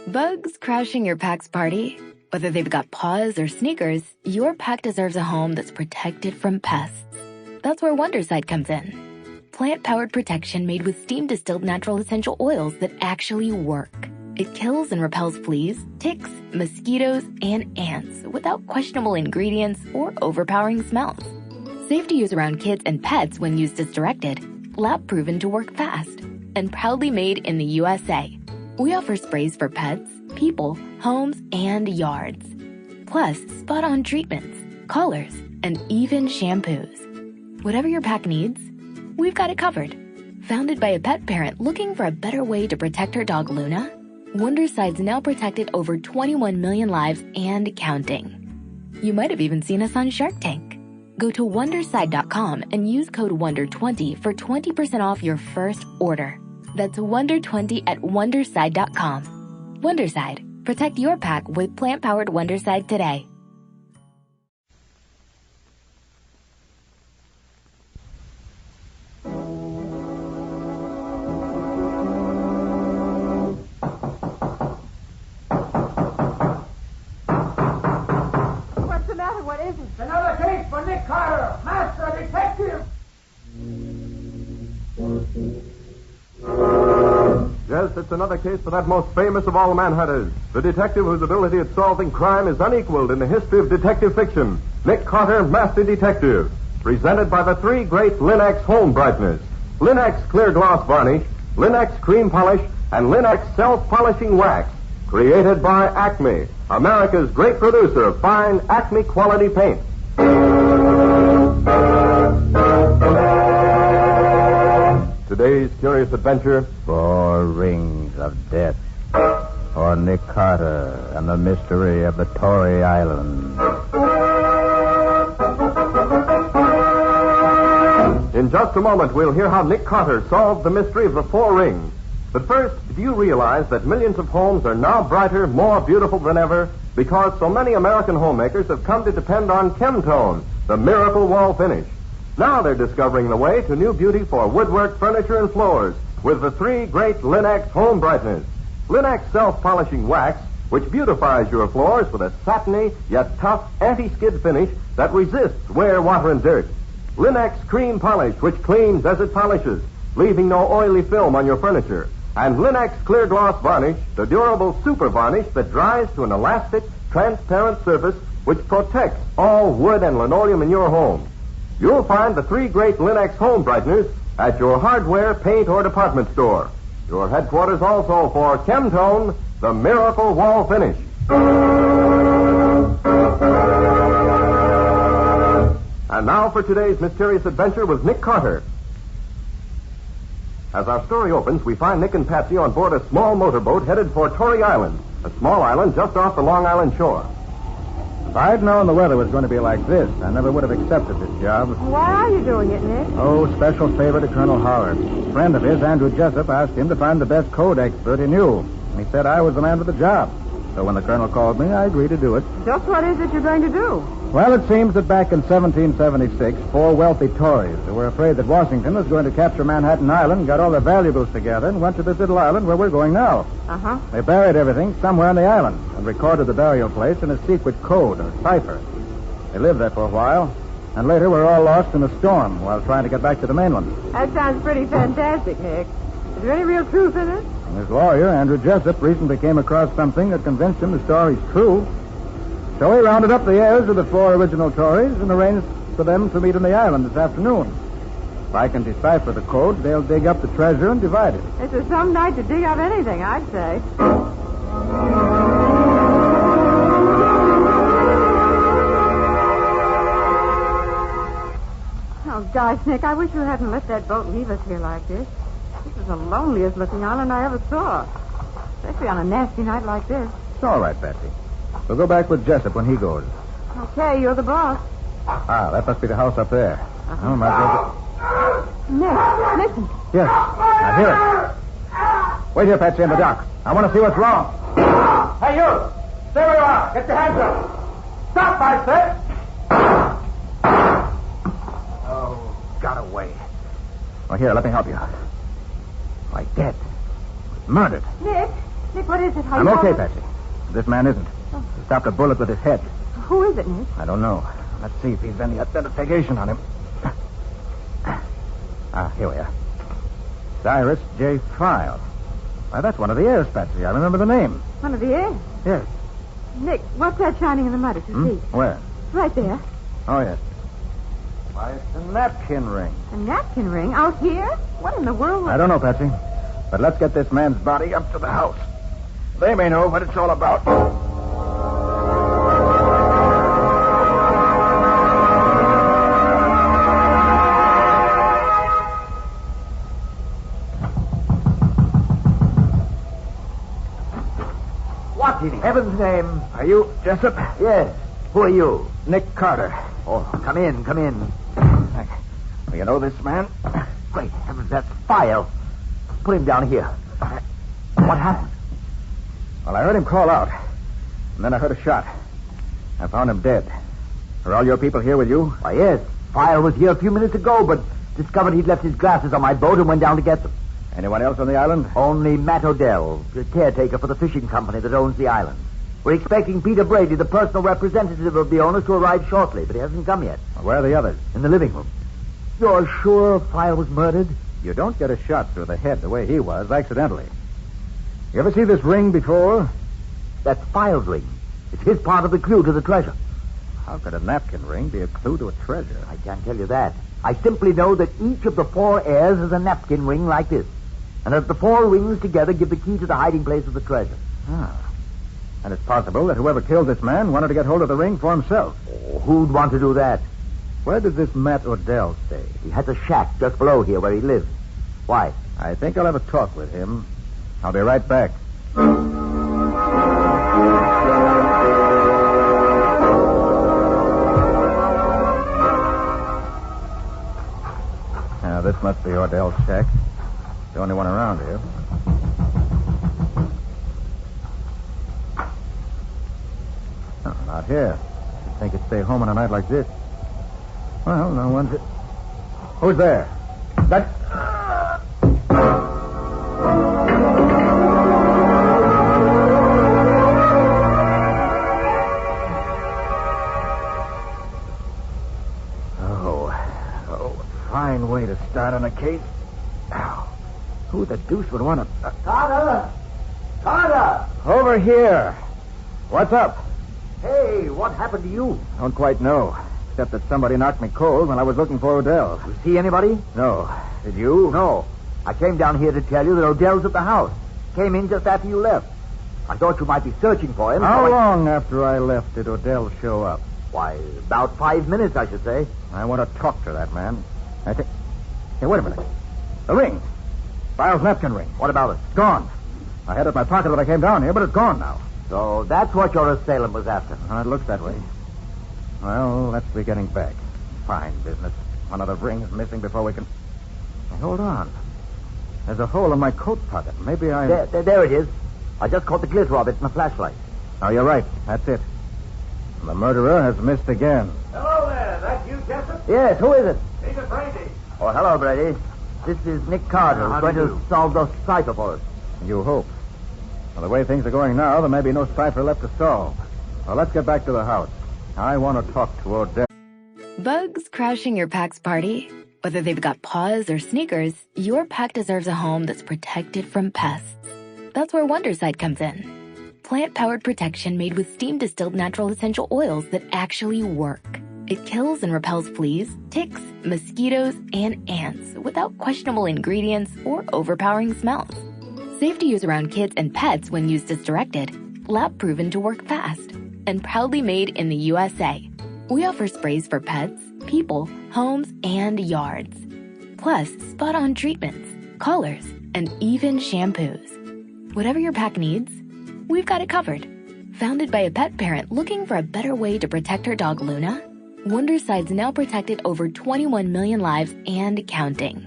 Bugs crashing your pack's party? Whether they've got paws or sneakers, your pack deserves a home that's protected from pests. That's where Wondercide comes in. Plant-powered protection made with steam-distilled natural essential oils that actually work. It kills and repels fleas, ticks, mosquitoes, and ants without questionable ingredients or overpowering smells. Safe to use around kids and pets when used as directed. Lab-proven to work fast. And proudly made in the USA. We offer sprays for pets, people, homes, and yards. Plus, spot-on treatments, collars, and even shampoos. Whatever your pack needs, we've got it covered. Founded by a pet parent looking for a better way to protect her dog Luna, Wondercide's now protected over 21 million lives and counting. You might have even seen us on Shark Tank. Go to Wondercide.com and use code WONDER20 for 20% off your first order. That's WONDER20 at Wondercide.com. Wondercide. Protect your pack with plant-powered Wondercide today. What's the matter? What is it? Another case for Nick Carter, master detective. Yes, it's another case for that most famous of all manhunters, the detective whose ability at solving crime is unequaled in the history of detective fiction, Nick Carter, Master Detective, presented by the three great Linex home brighteners, Linex Clear Gloss Varnish, Linex Cream Polish, and Linex Self-Polishing Wax, created by Acme, America's great producer of fine Acme quality paint. Today's curious adventure: 4 Rings of Death, or Nick Carter and the Mystery of the Tory Island. In just a moment, we'll hear how Nick Carter solved the mystery of the 4 rings. But first, do you realize that millions of homes are now brighter, more beautiful than ever because so many American homemakers have come to depend on Chemtone, the miracle wall finish? Now they're discovering the way to new beauty for woodwork, furniture, and floors with the 3 great Linex home brighteners. Linex Self-Polishing Wax, which beautifies your floors with a satiny yet tough anti-skid finish that resists wear, water, and dirt. Linex Cream Polish, which cleans as it polishes, leaving no oily film on your furniture. And Linex Clear Gloss Varnish, the durable super varnish that dries to an elastic, transparent surface which protects all wood and linoleum in your home. You'll find the 3 great Linex home brighteners at your hardware, paint, or department store. Your headquarters also for Chemtone, the miracle wall finish. And now for today's mysterious adventure with Nick Carter. As our story opens, we find Nick and Patsy on board a small motorboat headed for Tory Island, a small island just off the Long Island shore. If I'd known the weather was going to be like this, I never would have accepted this job. Why are you doing it, Nick? Oh, special favor to Colonel Howard. A friend of his, Andrew Jessup, asked him to find the best code expert he knew. And he said I was the man for the job. So when the colonel called me, I agreed to do it. Just what is it you're going to do? Well, it seems that back in 1776, 4 wealthy Tories who were afraid that Washington was going to capture Manhattan Island got all their valuables together and went to this little island where we're going now. Uh-huh. They buried everything somewhere on the island and recorded the burial place in a secret code or cipher. They lived there for a while, and later were all lost in a storm while trying to get back to the mainland. That sounds pretty fantastic, Nick. Is there any real truth in it? And his lawyer, Andrew Jessup, recently came across something that convinced him the story's true. So he rounded up the heirs of the 4 original Tories and arranged for them to meet on the island this afternoon. If I can decipher the code, they'll dig up the treasure and divide it. This is some night to dig up anything, I'd say. Oh, gosh, Nick, I wish you hadn't let that boat leave us here like this. This is the loneliest looking island I ever saw. Especially on a nasty night like this. It's all right, Patsy. We'll go back with Jessup when he goes. Okay, you're the boss. Ah, that must be the house up there. Oh, might as well Nick, listen. Yes, I hear it. Wait here, Patsy, in the dock. I want to see what's wrong. Hey, you! Stay where you are. Get your hands up. Stop, I said. Oh, got away. Well, here, let me help you. Why, dead. Murdered. Nick, Nick, what is it? I'm okay, Patsy. This man isn't. He stopped a bullet with his head. Who is it, Nick? I don't know. Let's see if he's any identification on him. Here we are. Cyrus J. File. Why, that's one of the heirs, Patsy. I remember the name. One of the heirs? Yes. Nick, what's that shining in the mud at your feet? Where? Right there. Oh, yes. Why, it's a napkin ring. A napkin ring? Out here? What in the world? I don't know, Patsy. But let's get this man's body up to the house. They may know what it's all about. What in heaven's name? Are you Jessup? Yes. Who are you? Nick Carter. Oh, come in, come in. Do you know this man? Great heavens, that's File. Put him down here. What happened? Well, I heard him call out. And then I heard a shot. I found him dead. Are all your people here with you? Why, yes. File was here a few minutes ago, but discovered he'd left his glasses on my boat and went down to get them. Anyone else on the island? Only Matt Odell, the caretaker for the fishing company that owns the island. We're expecting Peter Brady, the personal representative of the owners, to arrive shortly, but he hasn't come yet. Well, where are the others? In the living room. You're sure File was murdered? You don't get a shot through the head the way he was, accidentally. You ever see this ring before? That's File's ring. It's his part of the clue to the treasure. How could a napkin ring be a clue to a treasure? I can't tell you that. I simply know that each of the 4 heirs has a napkin ring like this. And that the 4 rings together give the key to the hiding place of the treasure. And it's possible that whoever killed this man wanted to get hold of the ring for himself. Oh, who'd want to do that? Where did this Matt Odell stay? He has a shack just below here where he lives. Why? I think I'll have a talk with him. I'll be right back. Now, this must be Odell's shack. The only one around here. No, not here. You'd think he'd stay home on a night like this. Well, no one's... Who's there? That... Oh, fine way to start on a case. Ow. Who the deuce would want to... Carter! Carter! Over here. What's up? Hey, what happened to you? Don't quite know. Except that somebody knocked me cold when I was looking for Odell. You see anybody? No. Did you? No. I came down here to tell you that Odell's at the house. Came in just after you left. I thought you might be searching for him. How long after I left did Odell show up? Why, about 5 minutes, I should say. I want to talk to that man. I think... Hey, wait a minute. The ring. File's napkin ring. What about it? It's gone. I had it in my pocket when I came down here, but it's gone now. So that's what your assailant was after. It looks that way. Well, let's be getting back. Fine business. One of the rings missing before we can... Hey, hold on. There's a hole in my coat pocket. Maybe I... There it is. I just caught the glitter of it in the flashlight. Oh, you're right. That's it. The murderer has missed again. Hello there. That you, Jessup? Yes, who is it? Peter Brady. Oh, hello, Brady. This is Nick Carter, who's going to solve the cipher for us. You hope. Well, the way things are going now, there may be no cipher left to solve. Well, let's get back to the house. I want to talk to Odell. Bugs crashing your pack's party? Whether they've got paws or sneakers, your pack deserves a home that's protected from pests. That's where Wondercide comes in. Plant-powered protection made with steam-distilled natural essential oils that actually work. It kills and repels fleas, ticks, mosquitoes, and ants without questionable ingredients or overpowering smells. Safe to use around kids and pets when used as directed. Lab-proven to work fast. And proudly made in the USA. We offer sprays for pets, people, homes, and yards. Plus, spot-on treatments, collars, and even shampoos. Whatever your pack needs, we've got it covered. Founded by a pet parent looking for a better way to protect her dog Luna, Wonderside's now protected over 21 million lives and counting.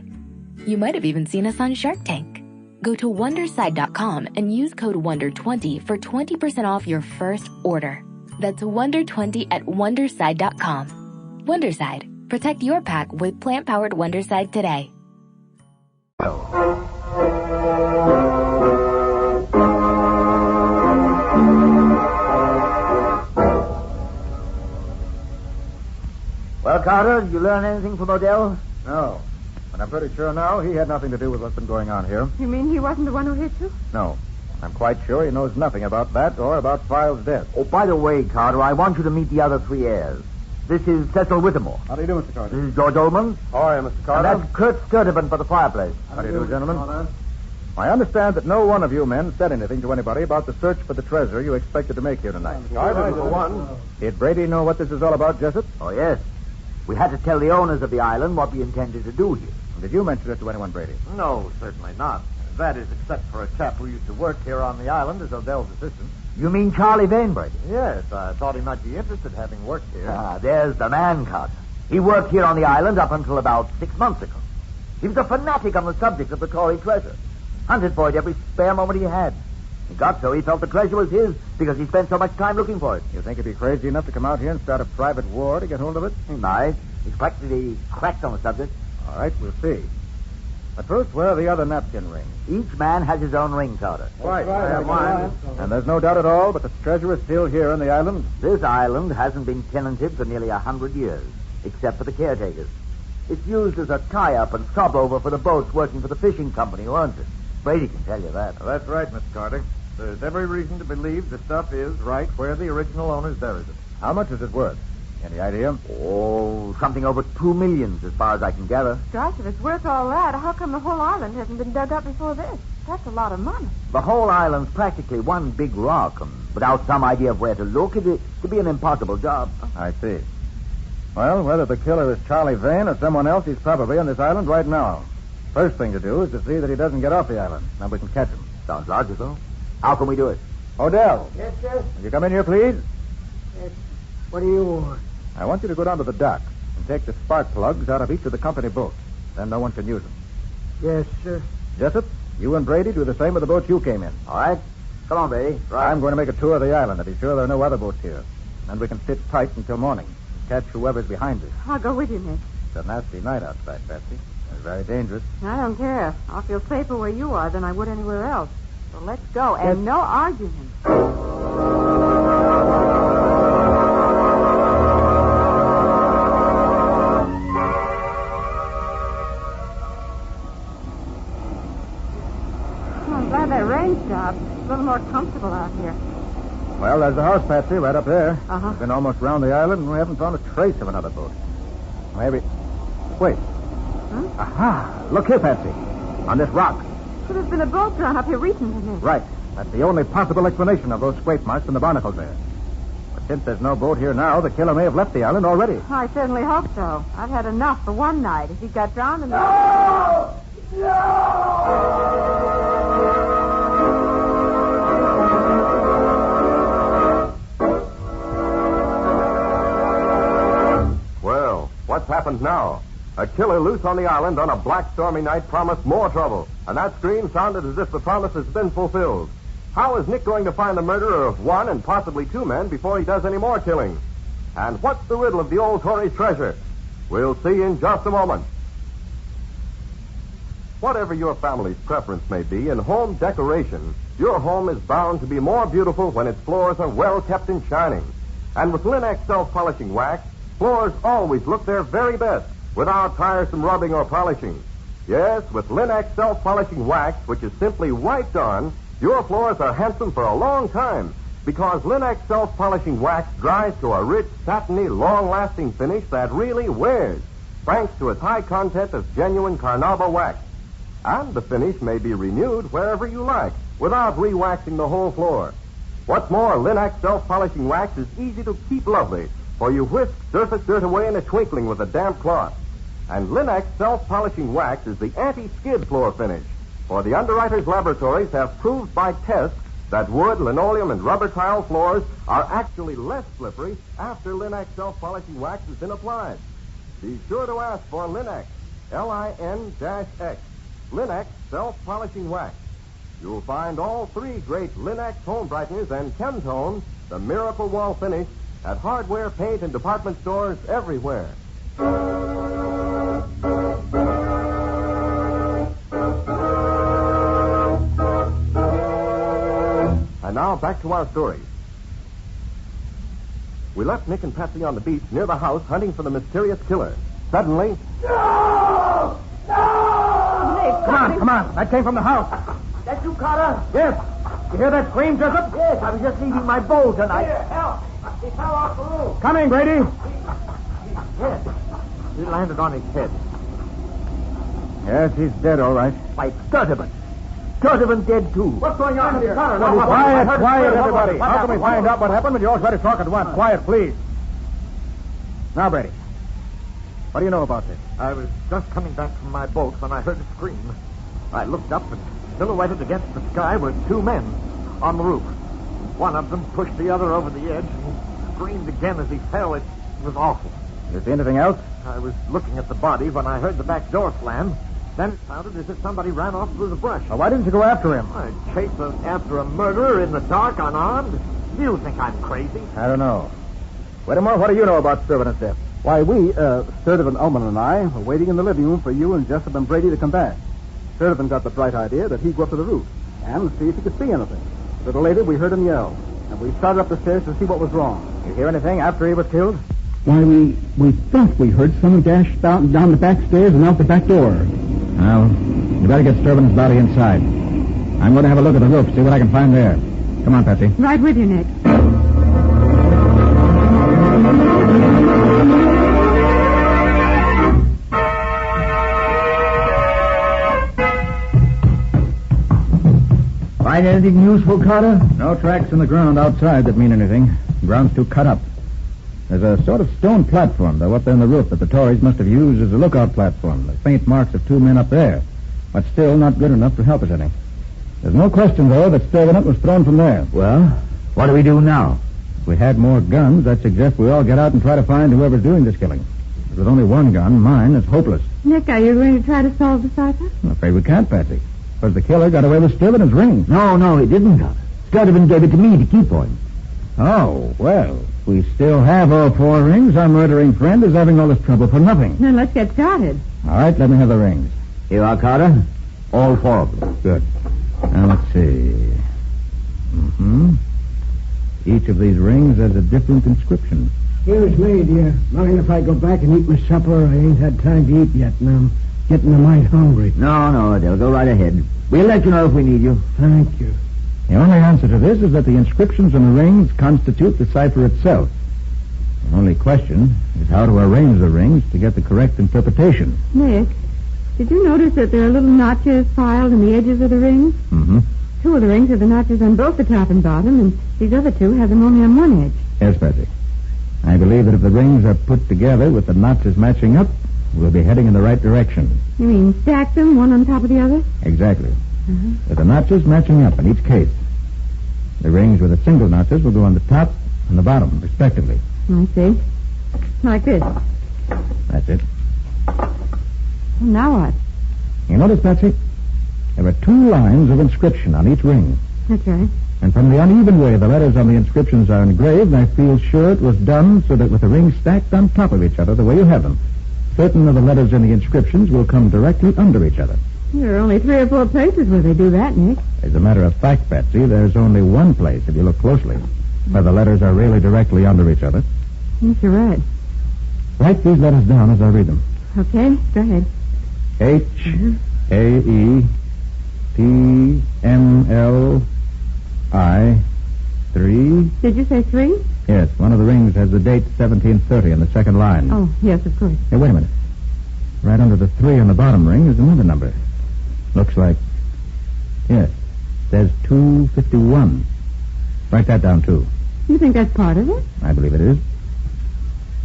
You might have even seen us on Shark Tank. Go to Wonderside.com and use code WONDER20 for 20% off your first order. That's WONDER20 at Wonderside.com. Wonderside. Protect your pack with plant-powered Wonderside today. Carter, you learn anything from Odell? No. But I'm pretty sure now he had nothing to do with what's been going on here. You mean he wasn't the one who hit you? No. I'm quite sure he knows nothing about that or about File's death. Oh, by the way, Carter, I want you to meet the other three heirs. This is Cecil Whittemore. How do you do, Mr. Carter? This is George Ullman. Hi, Mr. And Carter. that's Kurt Sturtevant for the fireplace. How do you do, gentlemen? I understand that no one of you men said anything to anybody about the search for the treasure you expected to make here tonight. I didn't, for one. Did Brady know what this is all about, Jessup? Oh, yes. We had to tell the owners of the island what we intended to do here. Did you mention it to anyone, Brady? No, certainly not. That is, except for a chap who used to work here on the island as Odell's assistant. You mean Charlie Vane, Brady? Yes, I thought he might be interested, having worked here. Ah, there's the man, Carter. He worked here on the island up until about 6 months ago. He was a fanatic on the subject of the Tory treasure. Hunted for it every spare moment he had. He got so he felt the treasure was his because he spent so much time looking for it. You think he'd be crazy enough to come out here and start a private war to get hold of it? He might. He's practically cracked on the subject. All right, we'll see. But first, where are the other napkin rings? Each man has his own ring, Carter. Right. I have mine. And there's no doubt at all but the treasure is still here on the island? This island hasn't been tenanted for nearly 100 years, except for the caretakers. It's used as a tie-up and stop-over for the boats working for the fishing company who owns it. Brady can tell you that. That's right, Mr. Carter. There's every reason to believe the stuff is right where the original owners buried it. How much is it worth? Any idea? Oh, something over $2 million, as far as I can gather. Gosh, if it's worth all that, how come the whole island hasn't been dug up before this? That's a lot of money. The whole island's practically one big rock, and without some idea of where to look, it'd be an impossible job. I see. Well, whether the killer is Charlie Vane or someone else, he's probably on this island right now. First thing to do is to see that he doesn't get off the island. Then we can catch him. Sounds logical. How can we do it? Odell, Yes, sir? will you come in here, please? Yes. What do you want? I want you to go down to the dock and take the spark plugs out of each of the company boats. Then no one can use them. Yes, sir. Jessup, you and Brady do the same with the boats you came in. All right. Come on, Brady. Right. I'm going to make a tour of the island to be sure there are no other boats here. Then we can sit tight until morning and catch whoever's behind us. I'll go with you, Nick. It's a nasty night outside, Patsy. It's very dangerous. I don't care. I'll feel safer where you are than I would anywhere else. So let's go, and no arguing. I'm glad that rain stopped. It's a little more comfortable out here. Well, there's the house, Patsy, right up there. Uh-huh. We've been almost round the island, and we haven't found a trace of another boat. Maybe... Wait. Huh? Aha! Look here, Patsy. On this rock. So there's been a boat drawn up here recently, Nick. Right. That's the only possible explanation of those scrape marks and the barnacles there. But since there's no boat here now, the killer may have left the island already. I certainly hope so. I've had enough for one night. If he got drowned in the... Well, what's happened now? A killer loose on the island on a black stormy night promised more trouble, and that scream sounded as if the promise has been fulfilled. How is Nick going to find the murderer of one and possibly two men before he does any more killing? And what's the riddle of the old Tory's treasure? We'll see in just a moment. Whatever your family's preference may be in home decoration, your home is bound to be more beautiful when its floors are well kept and shining. And with Linex self-polishing wax, floors always look their very best without tiresome rubbing or polishing. Yes, with Linex self-polishing wax, which is simply wiped on, your floors are handsome for a long time because Linex self-polishing wax dries to a rich, satiny, long-lasting finish that really wears, thanks to its high content of genuine carnauba wax. And the finish may be renewed wherever you like without re-waxing the whole floor. What's more, Linex self-polishing wax is easy to keep lovely, for you whisk surface dirt away in a twinkling with a damp cloth. And Linex self-polishing wax is the anti-skid floor finish, for the underwriters' laboratories have proved by tests that wood, linoleum, and rubber tile floors are actually less slippery after Linex self-polishing wax has been applied. Be sure to ask for Linex, Lin-X, Linex self-polishing wax. You'll find all three great Linex home brighteners and Chemtone, the miracle wall finish, at hardware, paint, and department stores everywhere. And now back to our story. We left Nick and Patsy on the beach near the house hunting for the mysterious killer. Suddenly... No! Come on. That came from the house. That you, Carter? Yes. You hear that scream, Jessup? Yes, I was just leaving my boat and Here, help! He fell off the roof. Coming, Brady. Yes. He landed on his head. Yes, he's dead, all right. By Sturtevant. Sturtevant dead, too. What's going on here? Quiet, everybody. How can we find out what happened when you all try to talk at once? Quiet, please. Now, Brady, what do you know about this? I was just coming back from my boat when I heard a scream. I looked up and silhouetted against the sky were two men on the roof. One of them pushed the other over the edge and screamed again as he fell. It was awful. You see anything else? I was looking at the body when I heard the back door slam. Then it sounded as if somebody ran off through the brush. Well, why didn't you go after him? I chased after a murderer in the dark, unarmed. Do you think I'm crazy? I don't know. Whittemore, what do you know about Sturtevant's death? Why, Sturtevant, Ullman, and I were waiting in the living room for you and Jessup and Brady to come back. Sturtevant got the bright idea that he'd go up to the roof and see if he could see anything. A little later, we heard him yell, and we started up the stairs to see what was wrong. You hear anything after he was killed? Why, we thought we heard someone dash down the back stairs and out the back door. Well, you better get Sturtevant's body inside. I'm going to have a look at the roof, see what I can find there. Come on, Patsy. Right with you, Nick. Find anything useful, Carter? No tracks in the ground outside that mean anything. The ground's too cut up. There's a sort of stone platform, though, up there on the roof that the Tories must have used as a lookout platform. The faint marks of two men up there. But still not good enough to help us any. There's no question, though, that Sturtevant was thrown from there. Well, what do we do now? If we had more guns, I'd suggest we all get out and try to find whoever's doing this killing. With only one gun, mine is hopeless. Nick, are you going to try to solve the cipher? I'm afraid we can't, Patsy. Because the killer got away with Sturtevant's ring. No, he didn't, Carter. Sturtevant gave it to me to keep for him. Oh, well, we still have all four rings. Our murdering friend is having all this trouble for nothing. Then let's get started. All right, let me have the rings. Here are, Carter. All four of them. Good. Now, let's see. Each of these rings has a different inscription. Excuse me, dear. Mind if I go back and eat my supper? I ain't had time to eat yet, and I'm getting a mite hungry. No, Adele. Go right ahead. We'll let you know if we need you. Thank you. The only answer to this is that the inscriptions on the rings constitute the cipher itself. The only question is how to arrange the rings to get the correct interpretation. Nick, did you notice that there are little notches filed in the edges of the rings? Mm-hmm. Two of the rings have the notches on both the top and bottom, and these other two have them only on one edge. Yes, Patsy. I believe that if the rings are put together with the notches matching up, we'll be heading in the right direction. You mean stack them one on top of the other? Exactly. With the notches matching up in each case. The rings with the single notches will go on the top and the bottom, respectively. I see. Like this. That's it. Well, now what? You notice, Patsy? There are two lines of inscription on each ring. That's right. And from the uneven way the letters on the inscriptions are engraved, I feel sure it was done so that with the rings stacked on top of each other, the way you have them, certain of the letters in the inscriptions will come directly under each other. There are only 3 or 4 places where they do that, Nick. As a matter of fact, Patsy, there's only one place, if you look closely, where the letters are really directly under each other. Yes, you're right. Write these letters down as I read them. Okay, go ahead. H-A-E-T-M-L-I 3. Did you say 3? Yes, one of the rings has the date 1730 on the second line. Oh, yes, of course. Hey, wait a minute. Right under the 3 on the bottom ring is another number. Looks like... Yes, there's 251. Write that down, too. You think that's part of it? I believe it is.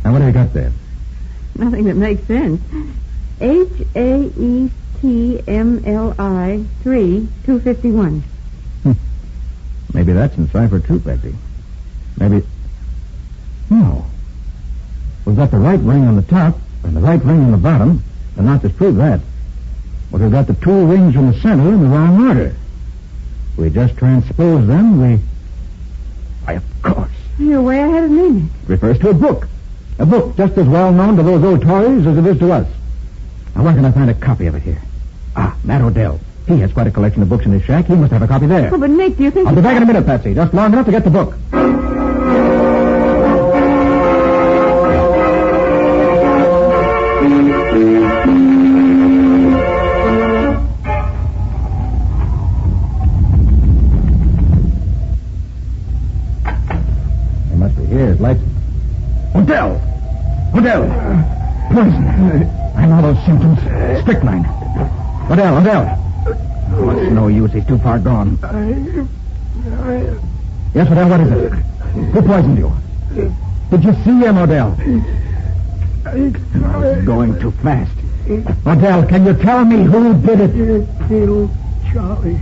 Now, what have you got there? Nothing that makes sense. H-A-E-T-M-L-I 3, 251. Maybe that's in cipher, too, Patsy. Maybe... No. We've got the right ring on the top and the right ring on the bottom. The notches prove that. But we've got the 2 rings in the center in the wrong order. We just transpose them, Why, of course. You're way ahead of me, Nick. It refers to a book. A book just as well known to those old Tories as it is to us. Now, where can I find a copy of it here? Ah, Matt Odell. He has quite a collection of books in his shack. He must have a copy there. Oh, but Nick, do you think... I'll be back in a minute, Patsy. Just long enough to get the book. He must be here. His lights. Odell! Odell! Poison. I know those symptoms. Strychnine. Odell. Oh, it's no use. He's too far gone. Yes, Odell, what is it? Who poisoned you? Did you see him, Odell? He's going too fast. Odell, can you tell me who did it? Little Charlie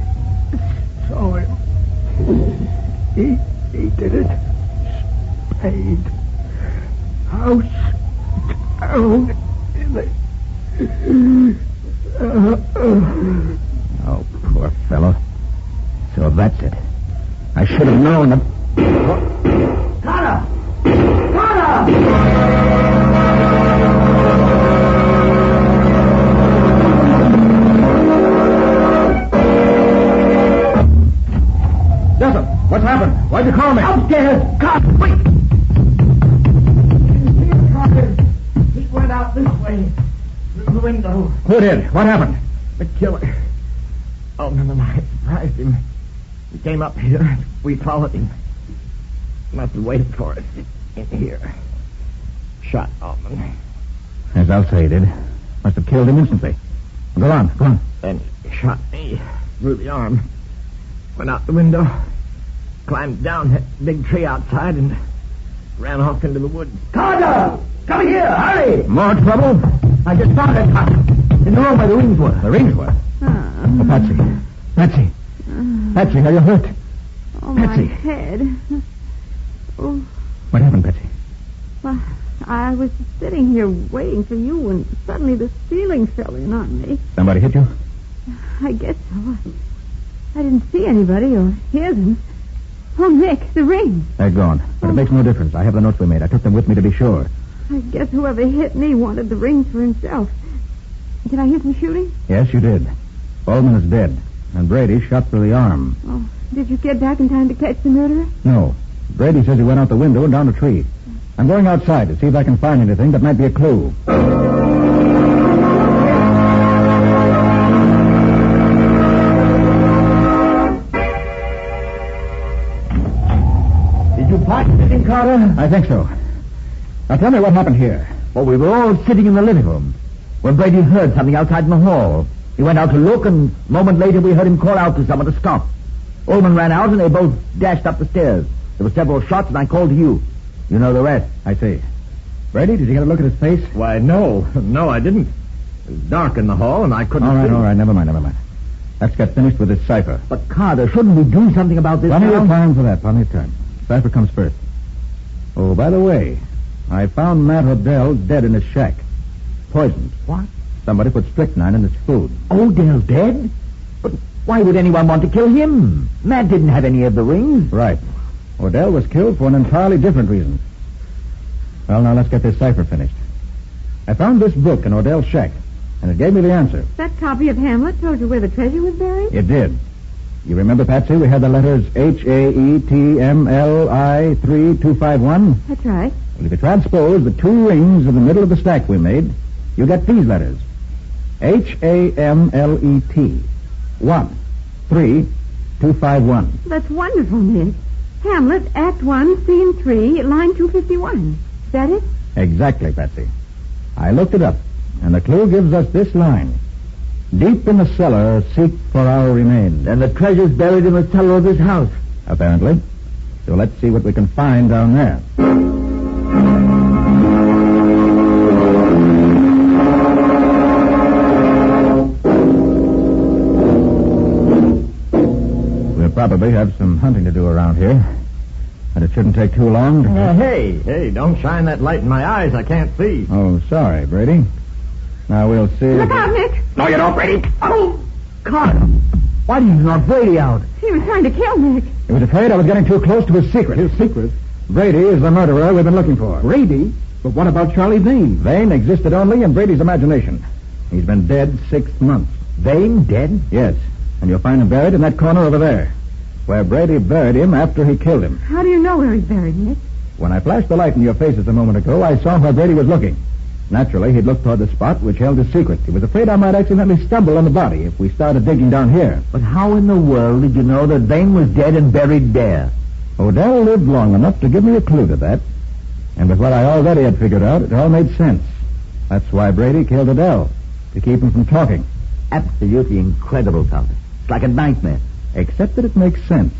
saw him. He did it. Spade. House down in the... Oh, poor fellow. So that's it. I should have known that... Carter! Jessup, what's happened? Why'd you call me? Upstairs! Carter, wait! He went out this way. Through the window. Who did? What happened? The killer. Oldman and I surprised him. He came up here. We followed him. Must have waited for us in here. Shot Oldman. As I'll say he did. Must have killed him instantly. Go on. Then he shot me through the arm. Went out the window. Climbed down that big tree outside and ran off into the woods. Carter! Come here, hurry! More trouble? I just found it. In the room where the rings were. The rings were? Oh, Patsy. Patsy, are you hurt? Oh, Patsy. my head. Oh, What happened, Patsy? well, I was sitting here waiting for you, and suddenly the ceiling fell in on me. Somebody hit you? I guess so. I didn't see anybody or hear them. Oh, Nick, the ring. They're gone. But it makes no difference. I have the notes we made. I took them with me to be sure. I guess whoever hit me wanted the ring for himself. Did I hear some shooting? Yes, you did. Baldwin is dead. And Brady shot through the arm. Oh, did you get back in time to catch the murderer? No. Brady says he went out the window and down a tree. I'm going outside to see if I can find anything that might be a clue. Did you find anything, Carter? I think so. Now tell me what happened here. Well, we were all sitting in the living room when Brady heard something outside in the hall. He went out to look, and a moment later we heard him call out to someone to stop. Ullman ran out, and they both dashed up the stairs. There were several shots, and I called to you. You know the rest. I see. Brady, did you get a look at his face? Why, no, I didn't. It was dark in the hall, and I couldn't see. All right. Never mind. Let's get finished with this cipher. But, Carter, shouldn't we do something about this Plenty now? of time for that. Plenty of time. Cipher comes first. Oh, by the way, I found Matt Odell dead in his shack. Poisoned. What? Somebody put strychnine in his food. Odell dead? But why would anyone want to kill him? Matt didn't have any of the rings. Right. Odell was killed for an entirely different reason. Well, now let's get this cipher finished. I found this book in Odell's shack, and it gave me the answer. That copy of Hamlet told you where the treasure was buried? It did. You remember, Patsy, we had the letters HAETMLI 3251? That's right. Well, if you transpose the two rings in the middle of the stack we made, you get these letters. HAMLET 13251. That's wonderful, Nick. Hamlet, Act 1, Scene 3, line 251. Is that it? Exactly, Patsy. I looked it up, and the clue gives us this line. Deep in the cellar, seek for our remains. And the treasure's buried in the cellar of his house. Apparently. So let's see what we can find down there. We'll probably have some hunting to do around here. And it shouldn't take too long to... Hey, don't shine that light in my eyes. I can't see. Oh, sorry, Brady. Now we'll see... Look out, Nick. No, you don't, Brady. Oh, Carter. Why did you knock Brady out? He was trying to kill Nick. He was afraid I was getting too close to his secret. His secret? Brady is the murderer we've been looking for. Brady? But what about Charlie Vane? Vane existed only in Brady's imagination. He's been dead 6 months. Vane dead? Yes, and you'll find him buried in that corner over there, where Brady buried him after he killed him. How do you know where he's buried, Nick? When I flashed the light in your faces a moment ago, I saw where Brady was looking. Naturally, he'd look toward the spot which held his secret. He was afraid I might accidentally stumble on the body if we started digging down here. But how in the world did you know that Vane was dead and buried there? Odell lived long enough to give me a clue to that. And with what I already had figured out, it all made sense. That's why Brady killed Odell, to keep him from talking. Absolutely incredible, Tonto. It's like a nightmare. Except that it makes sense.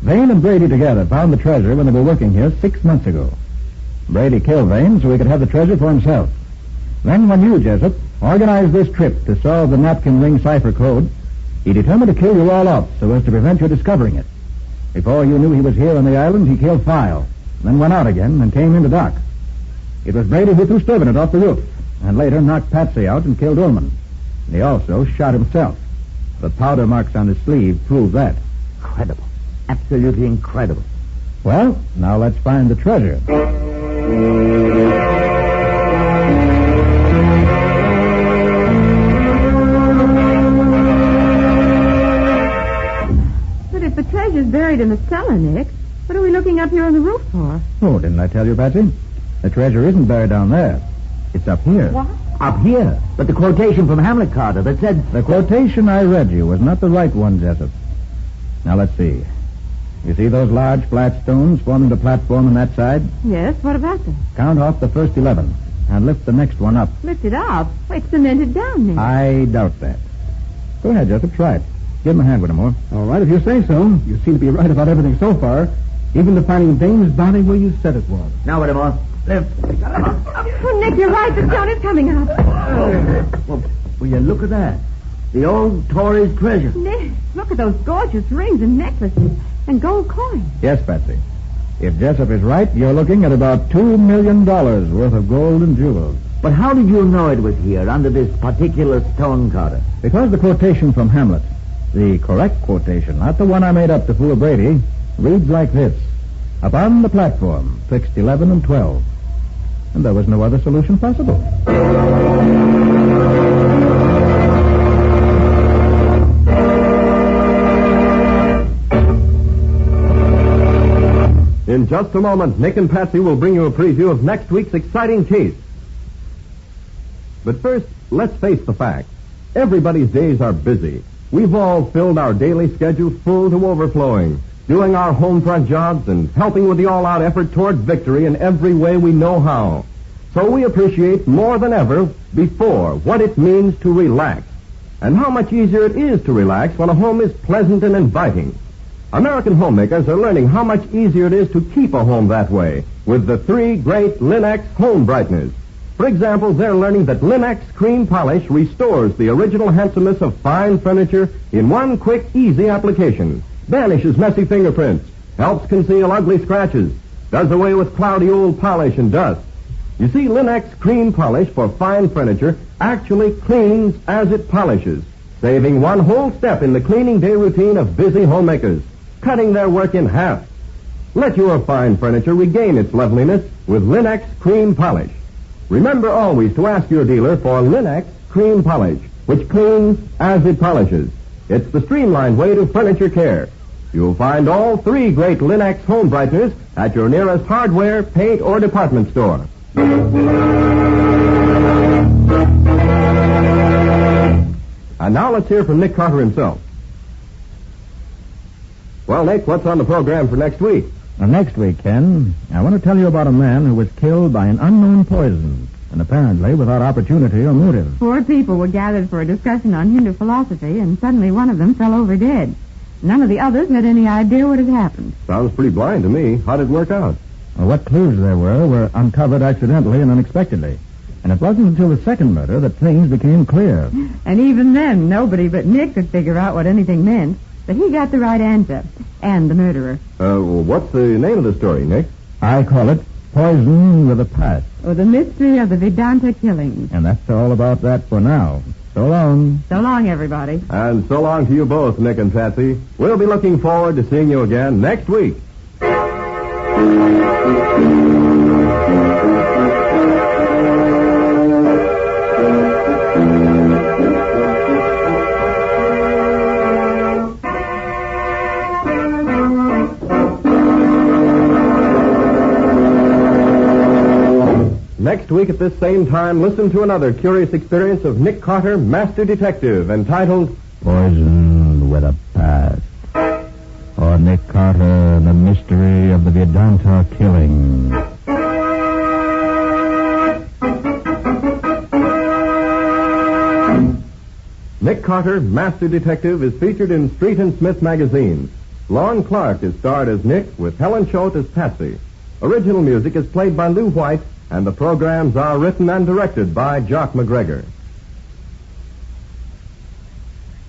Vane and Brady together found the treasure when they were working here 6 months ago. Brady killed Vane so he could have the treasure for himself. Then when you, Jessup, organized this trip to solve the napkin ring cipher code, he determined to kill you all off so as to prevent your discovering it. Before you knew he was here on the island, he killed File, then went out again and came into Doc. It was Brady who threw Stevenett off the roof, and later knocked Patsy out and killed Ullman. And he also shot himself. The powder marks on his sleeve prove that. Incredible. Absolutely incredible. Well, now let's find the treasure. But if the treasure's buried in the cellar, Nick, what are we looking up here on the roof for? Oh, didn't I tell you, Patsy? The treasure isn't buried down there. It's up here. What? Up here? But the quotation from Hamlet, Carter, that said... The quotation I read you was not the right one, Jessup. Now, let's see. You see those large flat stones forming the platform on that side? Yes, what about them? Count off the first 11 and lift the next one up. Lift it up? It's cemented down, Nick. I doubt that. Go ahead, Jessup. Try it. Give him a hand with him, more. All right, if you say so. You seem to be right about everything so far. Even to finding Dane's body where you said it was. Now, Whittemore. Lift. Oh, Nick, you're right. The stone is coming up. Well, will you look at that? The old Tory's treasure. Nick, look at those gorgeous rings and necklaces and gold coins. Yes, Patsy. If Jessup is right, you're looking at about $2 million worth of gold and jewels. But how did you know it was here, under this particular stone, Carter? Because the quotation from Hamlet, the correct quotation, not the one I made up to fool Brady, reads like this. Upon the platform, twixt 11 and 12. And there was no other solution possible. In just a moment, Nick and Patsy will bring you a preview of next week's exciting case. But first, let's face the facts. Everybody's days are busy. We've all filled our daily schedule full to overflowing, doing our home front jobs and helping with the all-out effort toward victory in every way we know how. So we appreciate more than ever before what it means to relax, and how much easier it is to relax when a home is pleasant and inviting. American homemakers are learning how much easier it is to keep a home that way with the 3 great Linex home brighteners. For example, they're learning that Linex cream polish restores the original handsomeness of fine furniture in one quick, easy application. Banishes messy fingerprints, helps conceal ugly scratches, does away with cloudy old polish and dust. You see, Linex cream polish for fine furniture actually cleans as it polishes, saving one whole step in the cleaning day routine of busy homemakers, cutting their work in half. Let your fine furniture regain its loveliness with Linex cream polish. Remember always to ask your dealer for Linex cream polish, which cleans as it polishes. It's the streamlined way to furniture care. You'll find all 3 great Linex home brighteners at your nearest hardware, paint, or department store. And now let's hear from Nick Carter himself. Well, Nick, what's on the program for next week? Next week, Ken, I want to tell you about a man who was killed by an unknown poison, and apparently without opportunity or motive. 4 people were gathered for a discussion on Hindu philosophy, and suddenly one of them fell over dead. None of the others had any idea what had happened. Sounds pretty blind to me. How did it work out? Well, what clues there were uncovered accidentally and unexpectedly. And it wasn't until the second murder that things became clear. And even then, nobody but Nick could figure out what anything meant. But he got the right answer, and the murderer. What's the name of the story, Nick? I call it Poison with a Past. Or the mystery of the Vedanta killings. And that's all about that for now. So long. So long, everybody. And so long to you both, Nick and Patsy. We'll be looking forward to seeing you again next week. Next week at this same time, listen to another curious experience of Nick Carter, Master Detective, entitled Poisoned with a Past. Or Nick Carter, the mystery of the Vedanta killing. Nick Carter, Master Detective, is featured in Street and Smith magazines. Lon Clark is starred as Nick, with Helen Choate as Patsy. Original music is played by Lou White, and the programs are written and directed by Jock McGregor.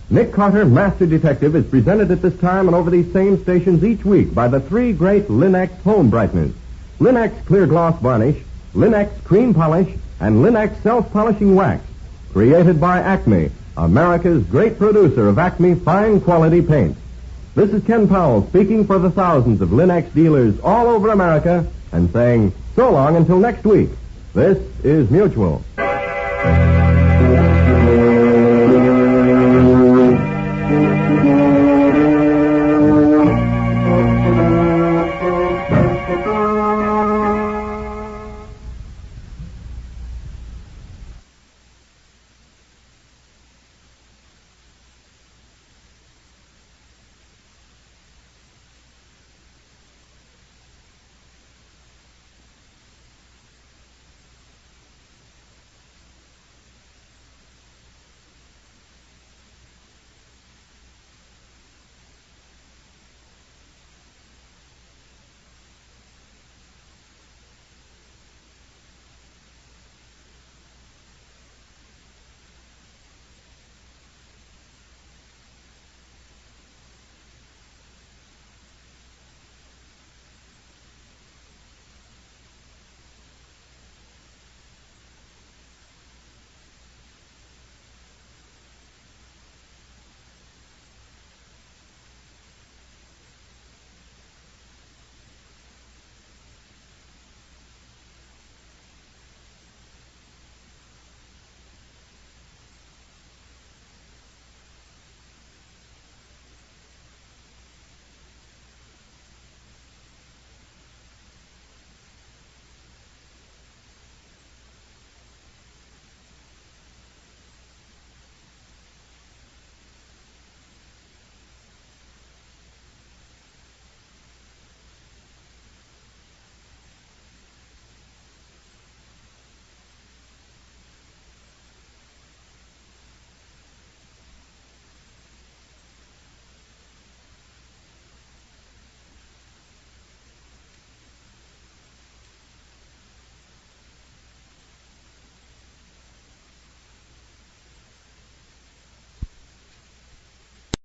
Nick Carter, Master Detective, is presented at this time and over these same stations each week by the three great Linex home brighteners: Linex Clear Gloss Varnish, Linex Cream Polish, and Linex Self-Polishing Wax, created by Acme, America's great producer of Acme fine quality paint. This is Ken Powell speaking for the thousands of Linex dealers all over America and saying so long until next week. This is Mutual.